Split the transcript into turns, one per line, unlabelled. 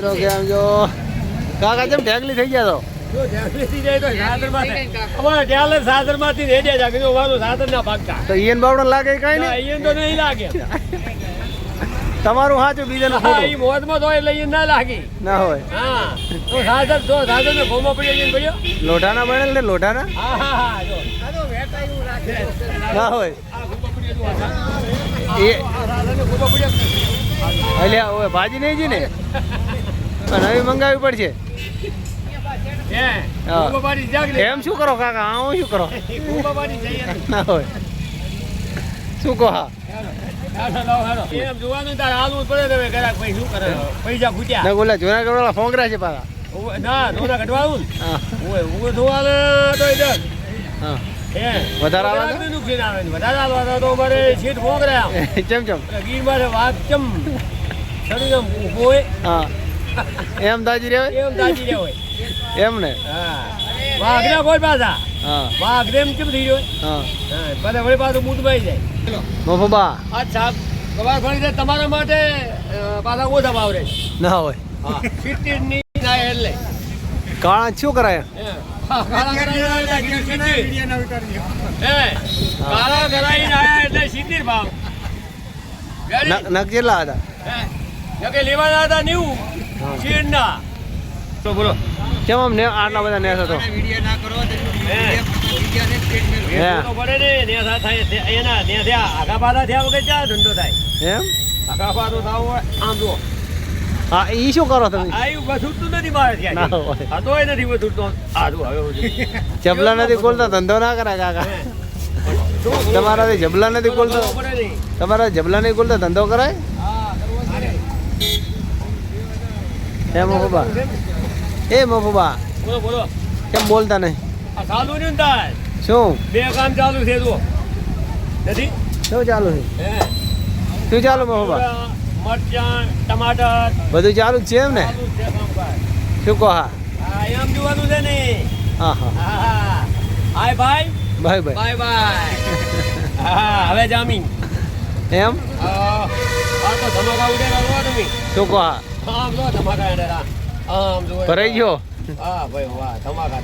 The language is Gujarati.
મિત્રો કેમ જો કાકા કેમ ઢેગલી થઈ ગયા તો તો ઈયન બાવડો લાગે કઈ નહીં તમારું સાચું બીજાનું ખોટું
મોજમાં તો એટલે ના લાગી
ના હોય
હા તો સાધન ને ભોમાં પડી જઈને ભાઈઓ
લોઢાના બનેલ ને લોઢાના ના હોય એ અલ્યા ઓય ભાજી નહીં જી ને નવી મંગાવવી પડશે એમ શું કરો કાકા હું શું કરો ના હોય શું કહો હા
એમ જોવાનું તાર હાલવું પડે હવે ઘરાક ભાઈ શું કરે પૈસા ખૂટ્યા
ના બોલા જૂનાગઢ વાળા ફોંગરા છે પાછા
ના ધોના કઢવાવું
હા
ઓય ધોવાલે તો ઇધર
હા
હે
વધારે આવે
ને નુકસાન આવે વધારે આવવા તો અમારે સીટ ફોંગરા
ચમ ચમ
ગીર મારે વાત ચમ શરીરમ હોય
હા એમ દાજી રે
એમ દાજી રે હોય
એમ ને
હા વાઘના કોઈ પાછા
હા
વાઘ એમ કેમ થઈ ગયો
હા
પછી વળી પાછું બૂટભાઈ જાય
મફબા
અચ્છા કવાર ફળી તમારા માટે પાછા ઓછા ભાવ રહે
ના હોય
હા 70 ની ના એટલે
કાળા શું કરાય
કાળા કરાઈ ના એટલે 70 ભાવ
નક કેટલા હતા
નકે લેવાના હતા 90 શેરના તો બોલો
કેમ આમ ને આટલા બધા નેસ હતો
વિડિયો ના કરો તો પડે ને નેસા થાય એના નેસા આગા પાછા થયા વગર ચા ધંધો થાય
એમ
આગા પાછો થાવ આમ જો
હા ઈ શું કરો તમે
આયું વસૂલતું નથી મારે
ના
ત્યાં
હોય.
આ તોય નથી વસૂલતો આ જો હવે
જબલા નથી ખોલતા ધંધો ના કરાય કાકા તમારાથી જબલા નથી ખોલતા તમારા જબલા નહીં ખોલતા ધંધો કરાય હે મફબા એ મફબા
બોલો બોલો
કેમ બોલતા નહીં
આ ચાલુ નહીં થાય
શું
બે કામ ચાલુ છે જો નથી
શું ચાલુ છે
હે
શું ચાલુ મફબા
મરચાં ટમાટર
બધું ચાલુ જ છે એમ ને
ચાલુ છે કામકાજ
શું કહો હા
હા એમ જોવાનું છે ને
હા હા
હા હાય ભાઈ
ભાઈ ભાઈ
બાય બાય હા હવે જામીન
એમ
આ તો ધમાકા ઉડે લાગવા તમે
શું કહો હા
આમ જો ધમાકા એડે આમ જો
ભરાઈ ગયો
હા ભાઈ વાહ ધમાકા